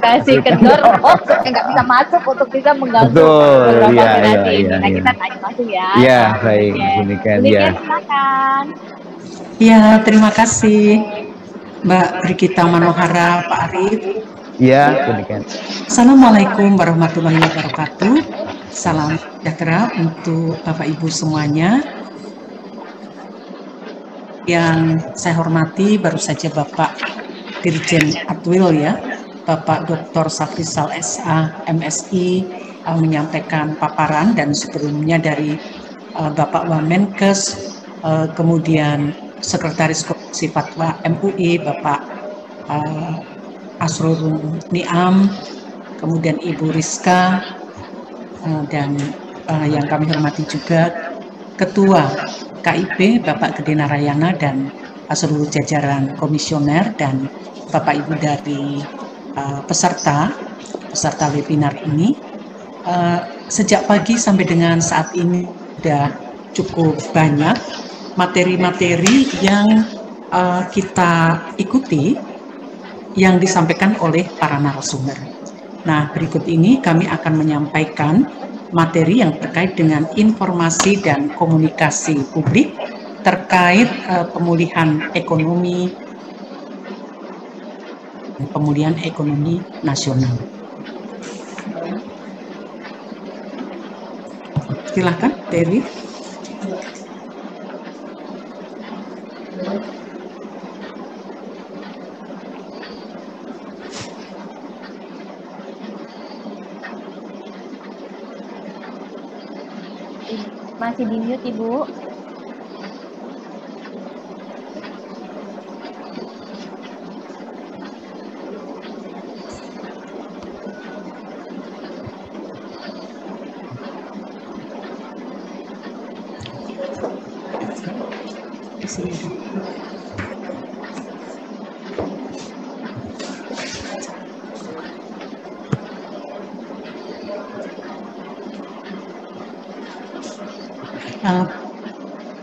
kasih kendor hoax yang nggak bisa masuk untuk bisa mengganggu Betul, program iya, vaksinasi iya, ini. iya, Nah, iya. kita tanya langsung ya. Iya, Pak baik, Niken. Bu Niken, Bu Niken, ya. silakan. Ya, terima kasih Mbak Brigita Manohara, Pak Arif. Iya, Bu Niken. Assalamualaikum warahmatullahi wabarakatuh. Salam sejahtera untuk Bapak Ibu semuanya. Yang saya hormati baru saja Bapak Dirjen Atwil ya, Bapak Dr. Safrisal SA MSI menyampaikan paparan, dan sebelumnya dari Bapak Wamenkes, kemudian Sekretaris Komisi Fatwa MUI Bapak Asrorun Niam, kemudian Ibu Rizka, dan yang kami hormati juga Ketua KIP Bapak Gede Narayana dan seluruh jajaran komisioner dan Bapak Ibu dari peserta webinar ini. Sejak pagi sampai dengan saat ini sudah cukup banyak materi-materi yang kita ikuti yang disampaikan oleh para narasumber. Nah, berikut ini kami akan menyampaikan materi yang terkait dengan informasi dan komunikasi publik terkait pemulihan ekonomi nasional. Silakan, Dewi. Masih di mute, Ibu.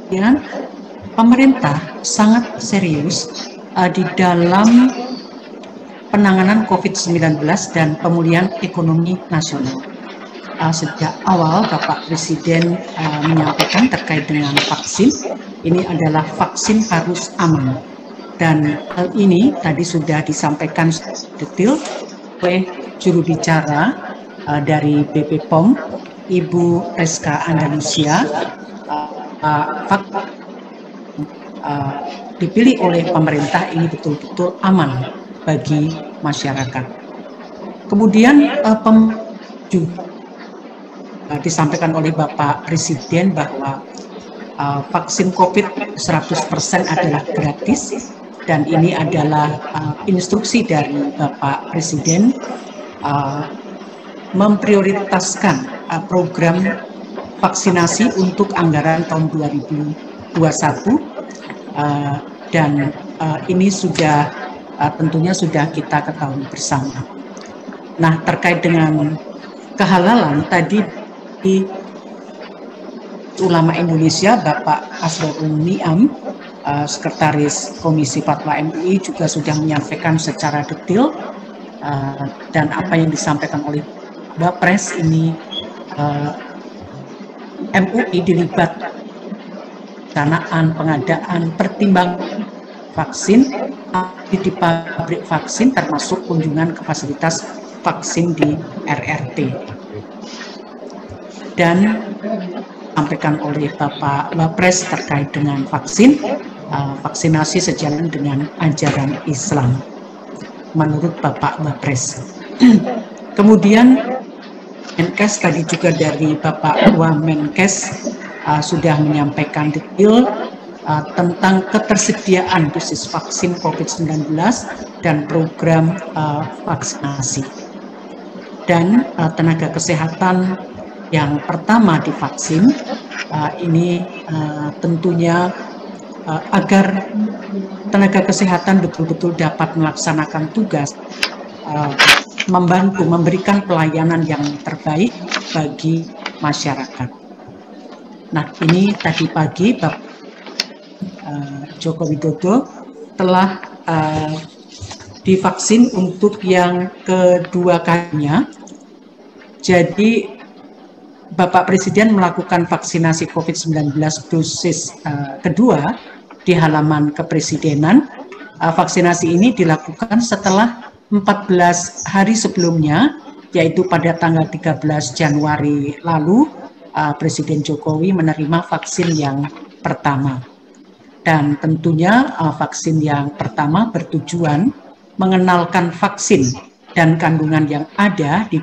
Ya, pemerintah sangat serius di dalam penanganan COVID-19 dan pemulihan ekonomi nasional. Sejak awal Bapak Presiden menyampaikan terkait dengan vaksin, ini adalah vaksin harus aman. Dan hal ini tadi sudah disampaikan detail oleh juru bicara dari BP POM, Ibu Reska Andalusia. Dipilih oleh pemerintah ini betul-betul aman bagi masyarakat. Kemudian disampaikan oleh Bapak Presiden bahwa vaksin COVID 100% adalah gratis, dan ini adalah instruksi dari Bapak Presiden memprioritaskan program vaksinasi untuk anggaran tahun 2021, dan ini sudah tentunya sudah kita ketahui bersama. Nah, terkait dengan kehalalan tadi di Ulama Indonesia Bapak Asrorun Niam, Sekretaris Komisi Fatwa MUI juga sudah menyampaikan secara detail, dan apa yang disampaikan oleh Bapres ini MUI dilibat pengadaan pertimbangan vaksin di pabrik vaksin, termasuk kunjungan ke fasilitas vaksin di RRT. Dan disampaikan oleh Bapak Wapres terkait dengan vaksin, vaksinasi sejalan dengan ajaran Islam menurut Bapak Wapres. Kemudian Menkes tadi juga dari Bapak Wamenkes sudah menyampaikan detail tentang ketersediaan dosis vaksin COVID-19 dan program vaksinasi. Dan tenaga kesehatan yang pertama divaksin ini tentunya agar tenaga kesehatan betul-betul dapat melaksanakan tugas, membantu memberikan pelayanan yang terbaik bagi masyarakat. Nah, ini tadi pagi Bapak Joko Widodo telah divaksin untuk yang kedua kalinya. Jadi Bapak Presiden melakukan vaksinasi COVID-19 dosis kedua di halaman kepresidenan. Vaksinasi ini dilakukan setelah 14 hari sebelumnya, yaitu pada tanggal 13 Januari lalu, Presiden Jokowi menerima vaksin yang pertama. Dan tentunya vaksin yang pertama bertujuan mengenalkan vaksin dan kandungan yang ada di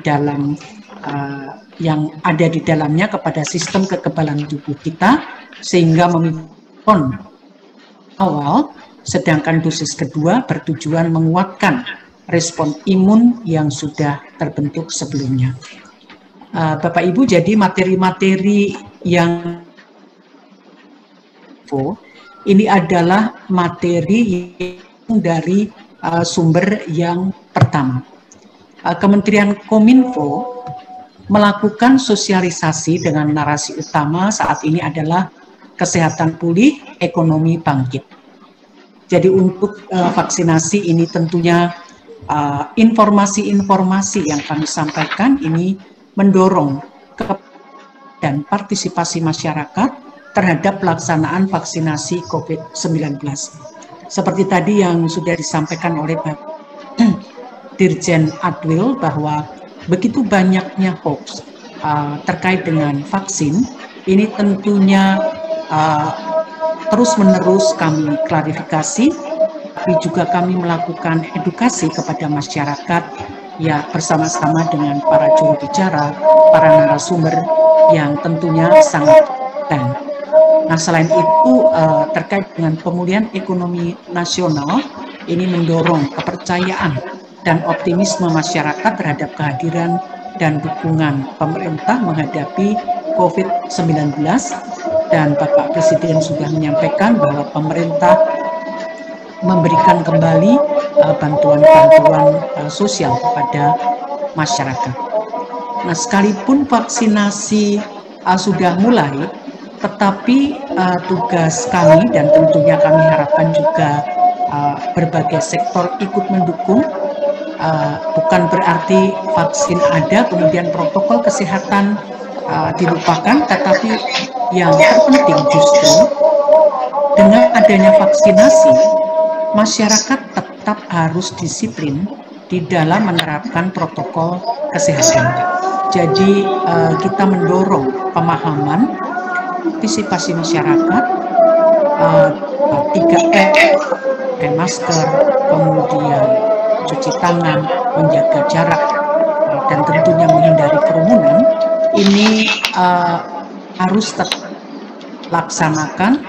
dalamnya kepada sistem kekebalan tubuh kita sehingga memimpin awal, sedangkan dosis kedua bertujuan menguatkan respon imun yang sudah terbentuk sebelumnya. Bapak Ibu, jadi materi-materi yang ini adalah materi dari sumber yang pertama. Kementerian Kominfo melakukan sosialisasi dengan narasi utama saat ini adalah kesehatan pulih, ekonomi bangkit. Jadi untuk vaksinasi ini tentunya informasi-informasi yang kami sampaikan ini mendorong dan partisipasi masyarakat terhadap pelaksanaan vaksinasi COVID-19. Seperti tadi yang sudah disampaikan oleh Pak Dirjen Adwil bahwa begitu banyaknya hoax terkait dengan vaksin, ini tentunya terus-menerus kami klarifikasi, tapi juga kami melakukan edukasi kepada masyarakat ya bersama-sama dengan para juru bicara, para narasumber yang tentunya sangat penting. Nah, selain itu terkait dengan pemulihan ekonomi nasional, ini mendorong kepercayaan dan optimisme masyarakat terhadap kehadiran dan dukungan pemerintah menghadapi COVID-19, dan Bapak Presiden sudah menyampaikan bahwa pemerintah memberikan kembali bantuan-bantuan sosial kepada masyarakat. Nah, sekalipun vaksinasi sudah mulai, tetapi tugas kami dan tentunya kami harapkan juga berbagai sektor ikut mendukung. Bukan berarti vaksin ada kemudian protokol kesehatan dilupakan, tetapi yang terpenting justru dengan adanya vaksinasi, masyarakat tetap harus disiplin di dalam menerapkan protokol kesehatan. Jadi kita mendorong pemahaman, partisipasi masyarakat, 3M, pakai masker, kemudian cuci tangan, menjaga jarak, dan tentunya menghindari kerumunan, ini harus terlaksanakan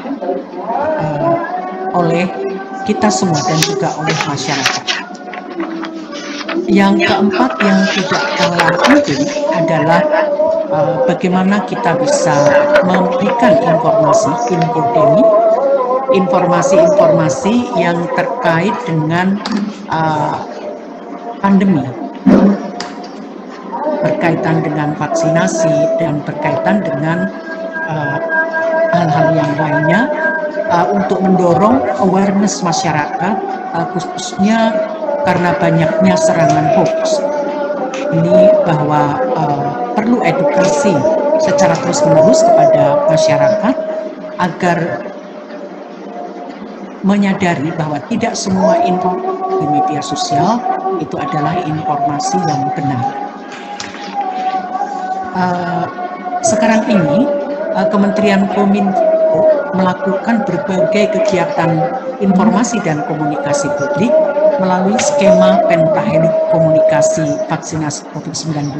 oleh kita semua dan juga oleh masyarakat. Yang keempat yang tidak kalah penting adalah bagaimana kita bisa memberikan informasi yang terkait dengan pandemi, berkaitan dengan vaksinasi dan berkaitan dengan hal-hal yang lainnya untuk mendorong awareness masyarakat, khususnya karena banyaknya serangan hoax. Ini bahwa perlu edukasi secara terus-menerus kepada masyarakat agar menyadari bahwa tidak semua info di media sosial itu adalah informasi yang benar. Sekarang ini Kementerian Kominfo melakukan berbagai kegiatan informasi dan komunikasi publik melalui skema pentahelik komunikasi vaksinasi COVID-19,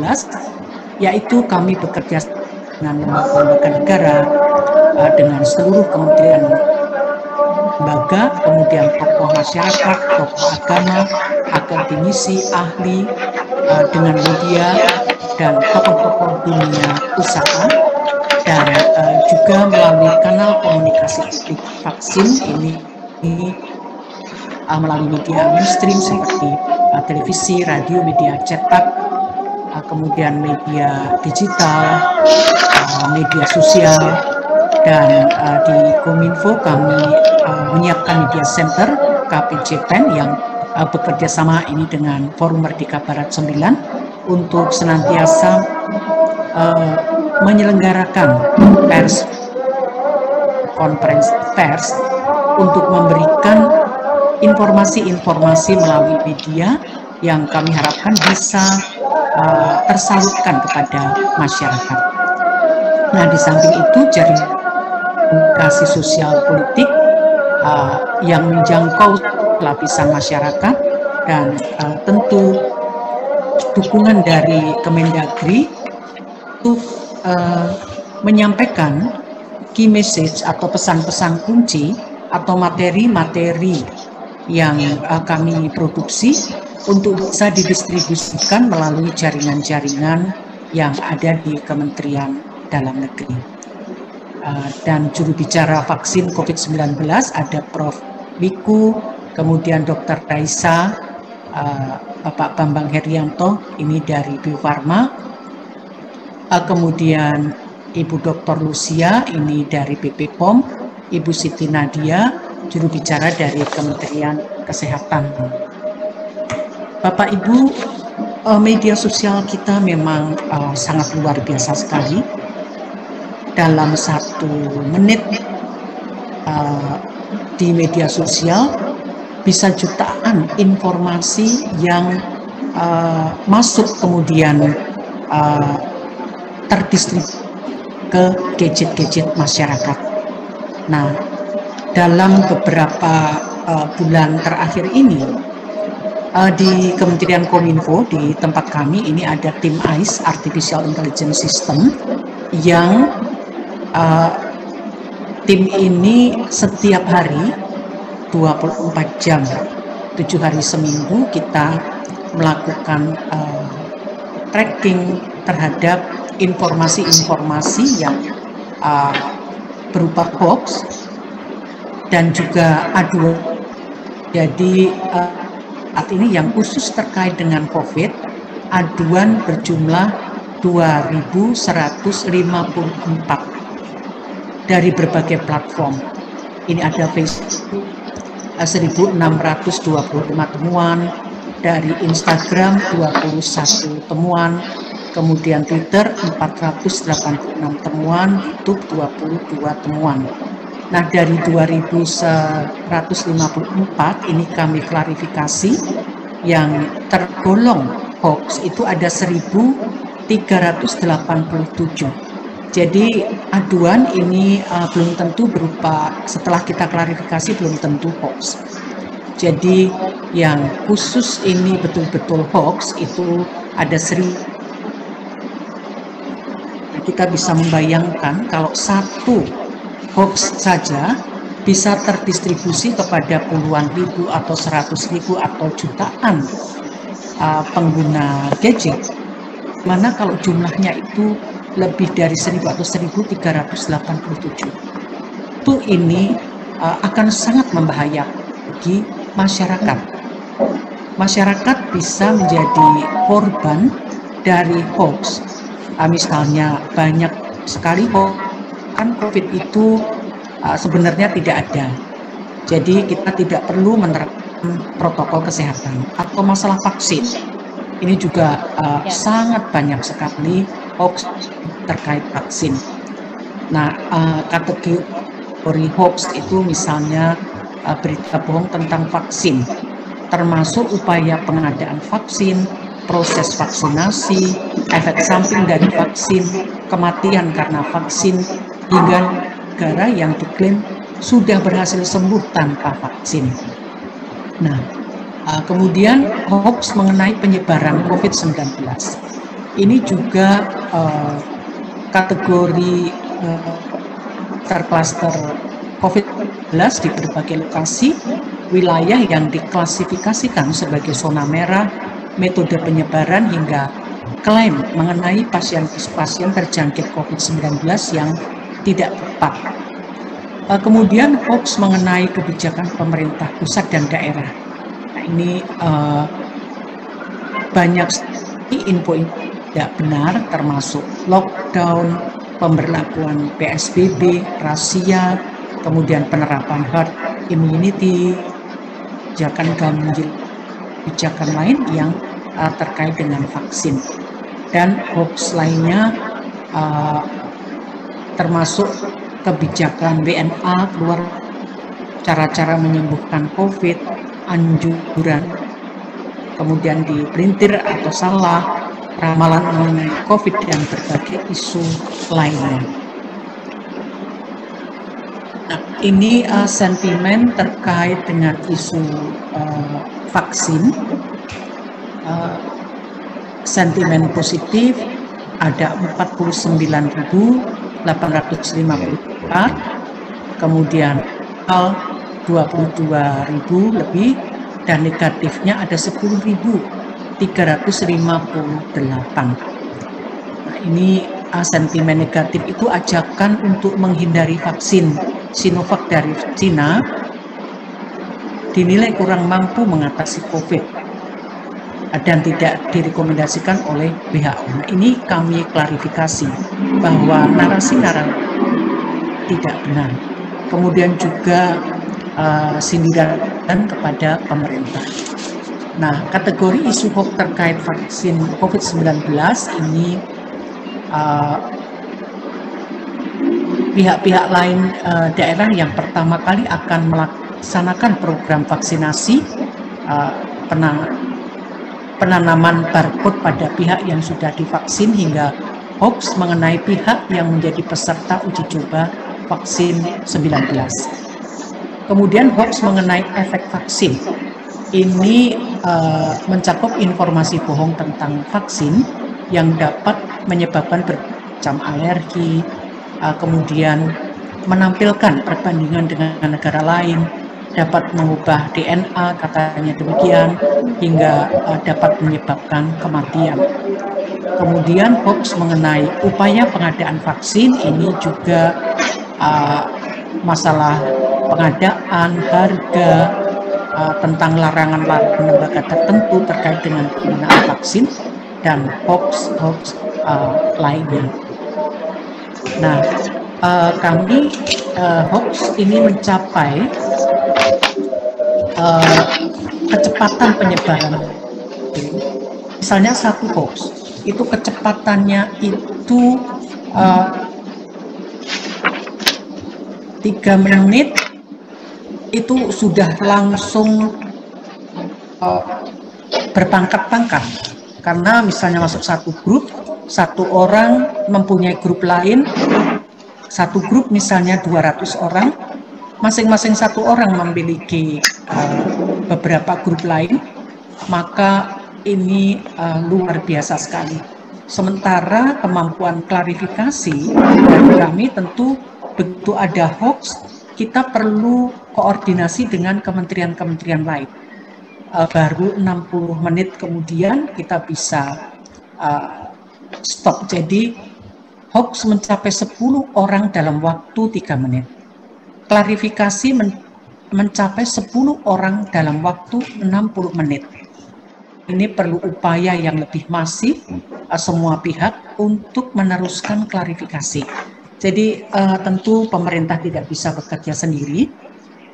yaitu kami bekerja dengan lembaga negara, dengan seluruh kementerian lembaga, kemudian tokoh masyarakat, tokoh agama, akademisi, ahli, dengan media, dan tokoh-tokoh dunia usaha, dan juga melalui kanal komunikasi publik vaksin ini melalui media mainstream seperti televisi, radio, media cetak, kemudian media digital, media sosial, dan di Kominfo kami menyiapkan media center KPJPEN yang bekerja sama ini dengan Forum Merdeka Barat 9 untuk senantiasa menyelenggarakan konferensi pers untuk memberikan informasi-informasi melalui media yang kami harapkan bisa tersalurkan kepada masyarakat. Nah, di samping itu jaringan komunikasi sosial politik yang menjangkau lapisan masyarakat dan tentu dukungan dari Kemendagri untuk menyampaikan key message atau pesan-pesan kunci atau materi-materi yang kami produksi untuk bisa didistribusikan melalui jaringan-jaringan yang ada di Kementerian Dalam Negeri. Dan juru bicara vaksin COVID-19 ada Prof. Wiku, kemudian Dr. Raisa, Bapak Bambang Herianto, ini dari Bio Farma, kemudian Ibu Dr. Lucia, ini dari BP POM, Ibu Siti Nadia, juru bicara dari Kementerian Kesehatan. Bapak Ibu, media sosial kita memang sangat luar biasa sekali. Dalam 1 menit di media sosial bisa jutaan informasi yang masuk kemudian terdistribusi ke gadget-gadget masyarakat. Nah, dalam beberapa bulan terakhir ini di Kementerian Kominfo, di tempat kami ini ada tim AIS, Artificial Intelligence System, yang tim ini setiap hari 24 jam 7 hari seminggu kita melakukan tracking terhadap informasi-informasi yang berupa hoax dan juga aduan. Jadi saat ini yang khusus terkait dengan COVID, aduan berjumlah 2.154 dari berbagai platform. Ini ada Facebook 1.625 temuan, dari Instagram 21 temuan, kemudian Twitter 486 temuan, YouTube 22 temuan. Nah, dari 2.154 ini kami klarifikasi yang tergolong hoax itu ada 1.387. Jadi aduan ini belum tentu berupa, setelah kita klarifikasi belum tentu hoax. Jadi yang khusus ini betul-betul hoax itu ada 1.000. Kita bisa membayangkan kalau satu hoax saja bisa terdistribusi kepada puluhan ribu atau 100.000 atau jutaan pengguna gadget. Mana kalau jumlahnya itu lebih dari 1.000 atau 1.387. Itu ini akan sangat membahayakan bagi masyarakat. Masyarakat bisa menjadi korban dari hoax. Misalnya banyak sekali hoax, kan COVID itu sebenarnya tidak ada. Jadi kita tidak perlu menerapkan protokol kesehatan. Atau masalah vaksin. Ini juga sangat banyak sekali hoax terkait vaksin. Nah, kategori hoax itu misalnya berita bohong tentang vaksin, termasuk upaya pengadaan vaksin, proses vaksinasi, efek samping dari vaksin, kematian karena vaksin, hingga negara yang diklaim sudah berhasil sembuh tanpa vaksin. Nah, kemudian hoax mengenai penyebaran COVID-19. Ini juga kategori terklaster COVID-19 di berbagai lokasi, wilayah yang diklasifikasikan sebagai zona merah, metode penyebaran hingga klaim mengenai pasien-pasien terjangkit COVID-19 yang tidak tepat. Kemudian hoax mengenai kebijakan pemerintah pusat dan daerah. Nah, ini banyak info tidak benar, termasuk lockdown, pemberlakuan PSBB, razia, kemudian penerapan herd immunity, kebijakan ganjil kebijakan lain yang terkait dengan vaksin. Dan hoax lainnya termasuk kebijakan WNA keluar cara-cara menyembuhkan COVID, anjuran, kemudian dipelintir atau salah, ramalan mengenai COVID dan berbagai isu lainnya. Nah, ini sentimen terkait dengan isu vaksin. Sentimen positif ada 49.854, kemudian 22.000 lebih, dan negatifnya ada 10.358. Nah, ini sentimen negatif itu ajakan untuk menghindari vaksin Sinovac dari Cina dinilai kurang mampu mengatasi COVID dan tidak direkomendasikan oleh WHO. Nah, ini kami klarifikasi bahwa narasi-narasi tidak benar. Kemudian juga sindiran kepada pemerintah. Nah, kategori isu hoax terkait vaksin COVID-19 ini pihak-pihak lain daerah yang pertama kali akan melaksanakan program vaksinasi penanaman barcode pada pihak yang sudah divaksin hingga hoax mengenai pihak yang menjadi peserta uji coba vaksin 19. Kemudian hoax mengenai efek vaksin. Ini mencakup informasi bohong tentang vaksin yang dapat menyebabkan bermacam alergi, kemudian menampilkan perbandingan dengan negara lain, dapat mengubah DNA, katanya demikian, hingga dapat menyebabkan kematian. Kemudian hoax mengenai upaya pengadaan vaksin, ini juga masalah pengadaan, harga, tentang larangan lembaga tertentu terkait dengan penggunaan vaksin, dan hoax lainnya. Nah, kami hoax ini mencapai kecepatan penyebaran. Misalnya satu hoax itu kecepatannya itu 3 menit itu sudah langsung berpangkat-pangkat, karena misalnya masuk satu grup, satu orang mempunyai grup lain, satu grup misalnya 200 orang, masing-masing satu orang memiliki beberapa grup lain, maka ini luar biasa sekali. Sementara kemampuan klarifikasi dari kami tentu begitu ada hoax, kita perlu koordinasi dengan kementerian-kementerian lain. Baru 60 menit kemudian kita bisa stop. Jadi hoax mencapai 10 orang dalam waktu 3 menit. Klarifikasi mencapai 10 orang dalam waktu 60 menit. Ini perlu upaya yang lebih masif semua pihak untuk meneruskan klarifikasi. Jadi tentu pemerintah tidak bisa bekerja sendiri.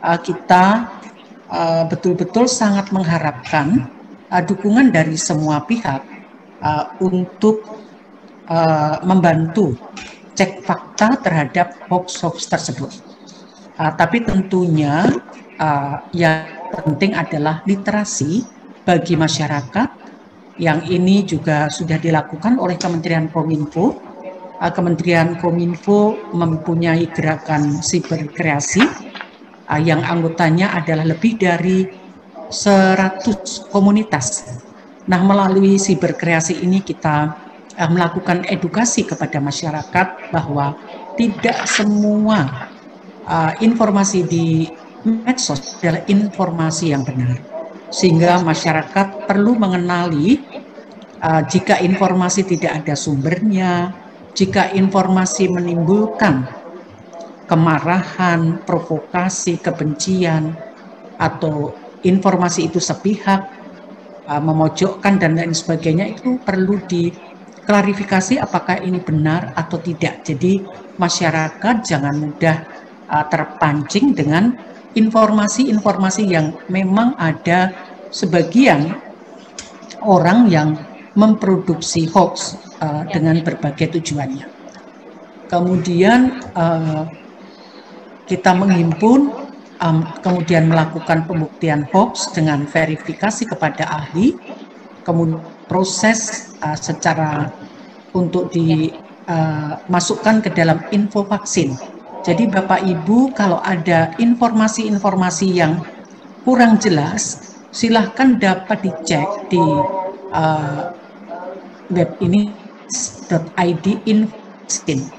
Kita betul-betul sangat mengharapkan dukungan dari semua pihak untuk membantu cek fakta terhadap hoax-hoax tersebut. Tapi tentunya yang penting adalah literasi bagi masyarakat, yang ini juga sudah dilakukan oleh Kementerian Kominfo. Kementerian Kominfo mempunyai gerakan siberkreasi yang anggotanya adalah lebih dari 100 komunitas. Nah, melalui siberkreasi ini kita melakukan edukasi kepada masyarakat bahwa tidak semua informasi di medsos adalah informasi yang benar, sehingga masyarakat perlu mengenali jika informasi tidak ada sumbernya, jika informasi menimbulkan kemarahan, provokasi, kebencian, atau informasi itu sepihak, memojokkan dan lain sebagainya, itu perlu diklarifikasi apakah ini benar atau tidak. Jadi masyarakat jangan mudah terpancing dengan informasi-informasi yang memang ada sebagian orang yang memproduksi hoax dengan berbagai tujuannya. Kemudian kita menghimpun, kemudian melakukan pembuktian hoax dengan verifikasi kepada ahli, kemudian proses secara untuk dimasukkan ke dalam info vaksin. Jadi Bapak Ibu kalau ada informasi-informasi yang kurang jelas, silahkan dapat dicek di web ini .id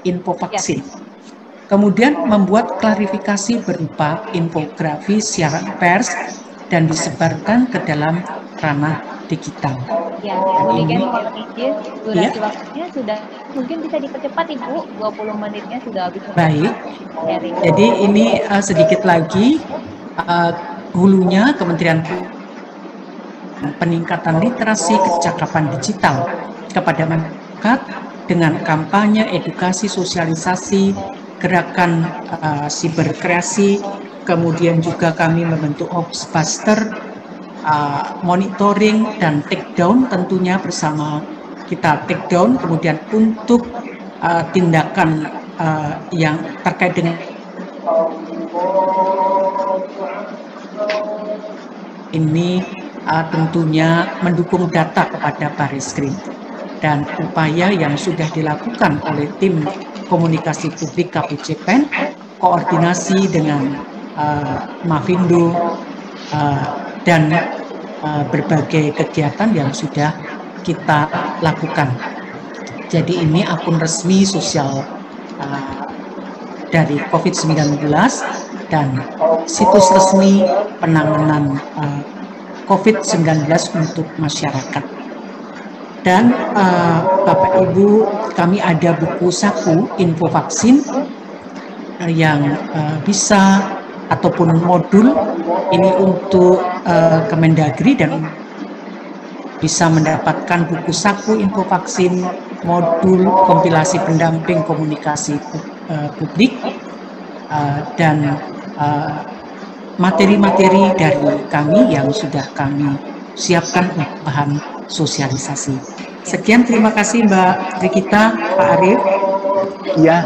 info vaksin. Kemudian membuat klarifikasi berupa infografis, siaran pers, dan disebarkan ke dalam ranah digital. Ya, kemudian mohon izin, durasi waktunya sudah mungkin bisa dipercepat Ibu, 20 menitnya sudah habis. Baik, jadi ini sedikit lagi hulunya Kementerian peningkatan literasi kecakapan digital kepada masyarakat dengan kampanye, edukasi, sosialisasi, gerakan siberkreasi, kemudian juga kami membentuk Hoaxbuster, monitoring dan take down tentunya bersama kita take down, kemudian untuk tindakan yang terkait dengan ini tentunya mendukung data kepada Barreskrim dan upaya yang sudah dilakukan oleh tim komunikasi publik KPCPEN, koordinasi dengan Mavindo dan berbagai kegiatan yang sudah kita lakukan. Jadi ini akun resmi sosial dari COVID-19 dan situs resmi penanganan COVID-19 untuk masyarakat. Dan Bapak Ibu, kami ada buku saku info vaksin yang bisa ataupun modul ini untuk Kemendagri dan bisa mendapatkan buku saku info vaksin modul kompilasi pendamping komunikasi publik dan materi-materi dari kami yang sudah kami siapkan untuk bahan sosialisasi. Sekian, terima kasih Mbak Rikita, Pak Arief. Ya.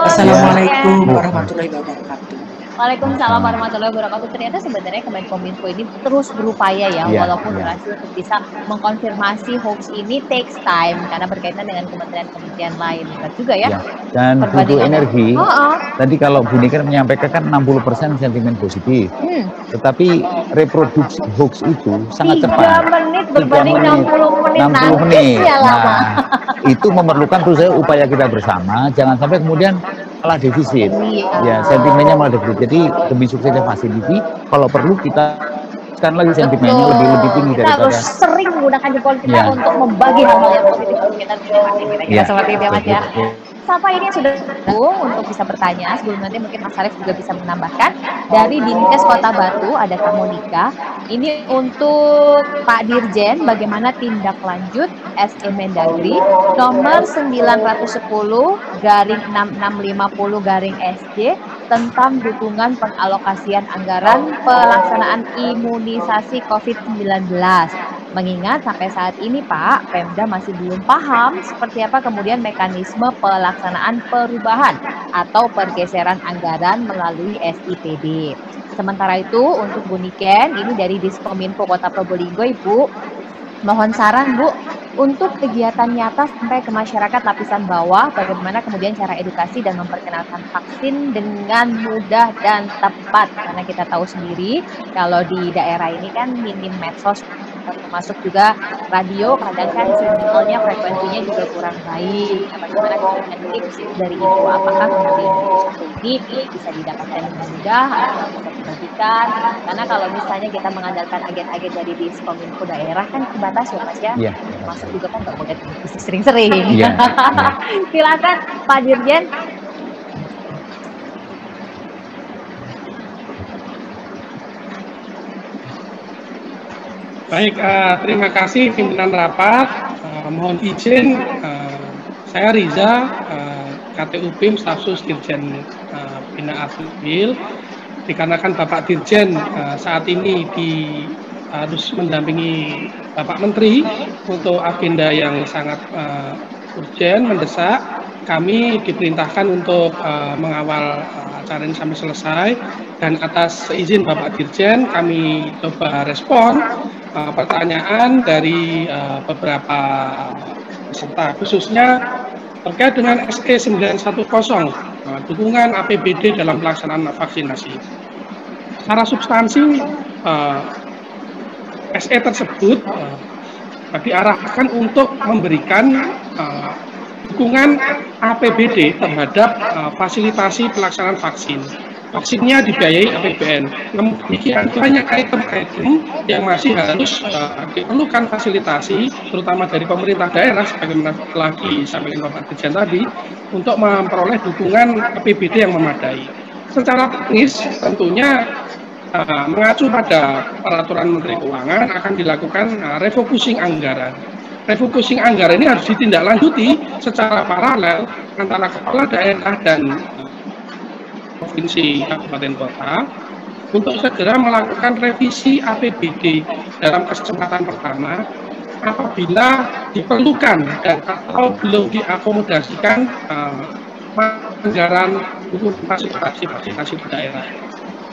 Assalamualaikum warahmatullahi wabarakatuh. Waalaikumsalam warahmatullahi wabarakatuh. Ternyata sebenarnya Kemenkominfo ini terus berupaya ya, walaupun berhasil untuk bisa mengkonfirmasi hoax ini takes time karena berkaitan dengan kementerian-kementerian lain. Benar juga ya. Dan butuh energi. Tadi kalau Bu Niken menyampaikan kan 60% sentimen positif. Tetapi reproduksi hoax itu sangat cepat. 3 menit berbanding 60 menit. 60 menit. Ya, nah, itu memerlukan terus upaya kita bersama. Jangan sampai kemudian malah defisit, ya sentimennya malah defisit. Jadi demi suksesnya Facility, kalau perlu kita sekarang lagi sentimennya lebih tinggi kita daripada. harus sering menggunakan jempol kita untuk membagi hal-hal yang positif kita kira-kira seperti itu ya Mas ya. Siapa ini yang sudah untuk bisa bertanya sebelum nanti mungkin Mas Arief juga bisa menambahkan dari Dinkes Kota Batu ada Kak Monika. Ini untuk Pak Dirjen bagaimana tindak lanjut SE Mendagri nomor 910/6650/SJ tentang dukungan pengalokasian anggaran pelaksanaan imunisasi COVID-19. Mengingat sampai saat ini Pak, Pemda masih belum paham seperti apa kemudian mekanisme pelaksanaan perubahan atau pergeseran anggaran melalui SIPD. Sementara itu untuk Bu Niken, ini dari Diskominfo Kota Probolinggo Ibu, mohon saran Bu, untuk kegiatan nyata sampai ke masyarakat lapisan bawah, bagaimana kemudian cara edukasi dan memperkenalkan vaksin dengan mudah dan tepat. Karena kita tahu sendiri, kalau di daerah ini kan minim medsos, termasuk juga radio, kadang kan sinyalnya, frekuensinya juga kurang baik. Nah, bagaimana kemudian tips dari Ibu, apakah kemudian satu ini bisa didapatkan dengan mudah atau bisa dibagikan? Karena kalau misalnya kita mengandalkan agen-agen dari Diskominfo daerah kan terbatas ya Mas ya. Iya. Masuk juga kan nggak boleh bisnis sering-sering. Iya. Silakan Pak Dirjen. Baik, terima kasih pimpinan rapat. Mohon izin, saya Riza, KTU PIM Stafsus Dirjen Bina Asil. Dikarenakan Bapak Dirjen saat ini di harus mendampingi Bapak Menteri untuk agenda yang sangat urgent, mendesak. Kami diperintahkan untuk mengawal acara ini sampai selesai, dan atas izin Bapak Dirjen kami coba respon pertanyaan dari beberapa peserta, khususnya terkait dengan SE 910, dukungan APBD dalam pelaksanaan vaksinasi. Secara substansi, SE tersebut diarahkan untuk memberikan dukungan APBD terhadap fasilitasi pelaksanaan vaksin. Vaksinnya dibiayai APBN. Namun demikian banyak item-item yang masih harus diperlukan fasilitasi, terutama dari pemerintah daerah, sebagaimana telah disampaikan Bapak Dirjen tadi, untuk memperoleh dukungan APBD yang memadai. Secara teknis, tentunya mengacu pada peraturan Menteri Keuangan akan dilakukan refocusing anggaran. Refocusing anggaran ini harus ditindaklanjuti secara paralel antara kepala daerah dan provinsi, kabupaten, kota untuk segera melakukan revisi APBD dalam kesempatan pertama apabila diperlukan dan atau belum diakomodasikan anggaran untuk fasilitasi di daerah.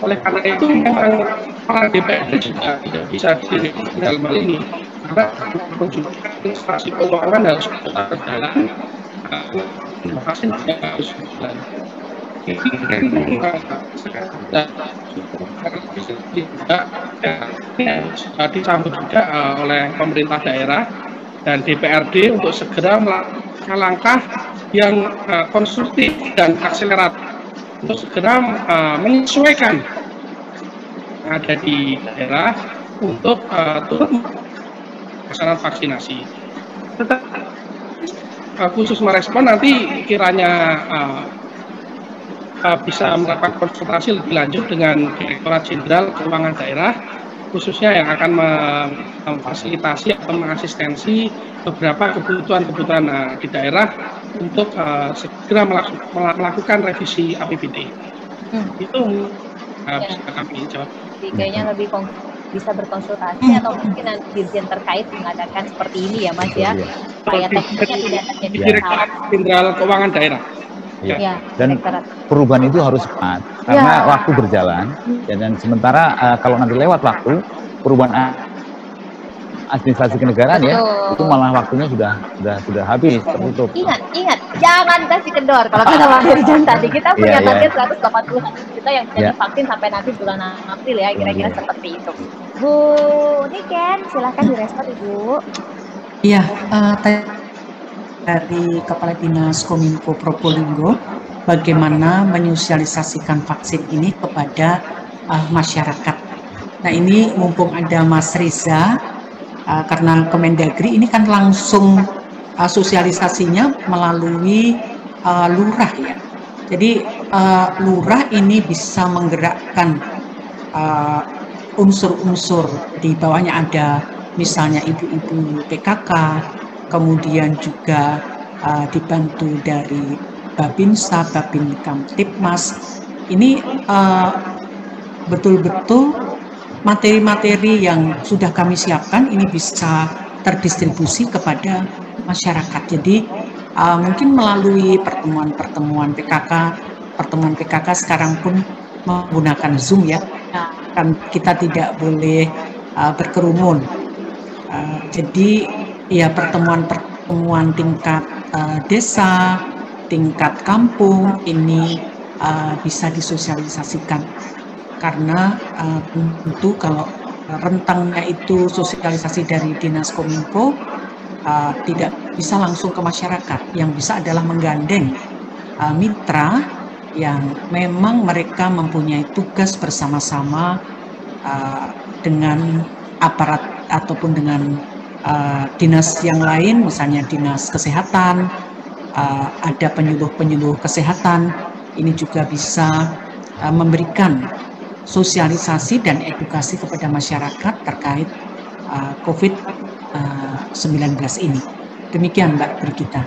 Oleh karena itu memang para DPRD juga tidak bisa dirilis dalam hal ini, karena administrasi keuangan harus tetap berjalan, vaksin juga harus berjalan. Disambut juga oleh pemerintah daerah dan DPRD untuk segera melakukan langkah yang konstruktif dan akselerat untuk segera menyesuaikan yang ada di daerah untuk turut pelaksanaan vaksinasi. Khusus merespon nanti kiranya bisa melakukan konsultasi lebih lanjut dengan Direktorat Jenderal Keuangan Daerah, khususnya yang akan memfasilitasi atau mengasistensi beberapa kebutuhan-kebutuhan di daerah untuk segera melakukan revisi APBD. Itu bisa kami jawab. Jadi kayaknya lebih bisa berkonsultasi atau mungkin nanti dirjen terkait mengadakan seperti ini ya Mas ya, supaya teknisnya tidak terjadi Direktorat Jenderal Keuangan Daerah. Ya. Dan perubahan itu harus cepat karena waktu berjalan dan sementara kalau nanti lewat waktu perubahan administrasi kenegaraan ya itu malah waktunya sudah habis, tertutup. Ingat jangan kasih kendor. Kalau kata Pak Dirjen tadi kita punya target 180 juta yang bisa divaksin sampai nanti bulan April ya, kira-kira seperti itu. Bu Niken, silahkan direspon Ibu. Iya, dari Kepala Dinas Kominfo Probolinggo bagaimana menyosialisasikan vaksin ini kepada masyarakat. Nah ini mumpung ada Mas Riza, karena Kemendagri ini kan langsung sosialisasinya melalui lurah ya. Jadi lurah ini bisa menggerakkan unsur-unsur, di bawahnya ada misalnya ibu-ibu PKK, kemudian juga dibantu dari Babinsa, Babin Kamtipmas. Ini betul-betul materi-materi yang sudah kami siapkan ini bisa terdistribusi kepada masyarakat. Jadi mungkin melalui pertemuan PKK sekarang pun menggunakan Zoom ya, kan kita tidak boleh berkerumun. Jadi ya pertemuan tingkat desa, tingkat kampung ini bisa disosialisasikan. Karena tentu kalau rentangnya itu sosialisasi dari Dinas Kominfo tidak bisa langsung ke masyarakat. Yang bisa adalah menggandeng mitra yang memang mereka mempunyai tugas bersama-sama dengan aparat ataupun dengan dinas yang lain, misalnya dinas kesehatan, ada penyuluh-penyuluh kesehatan, ini juga bisa memberikan sosialisasi dan edukasi kepada masyarakat terkait COVID-19 ini. Demikian Mbak Brigita.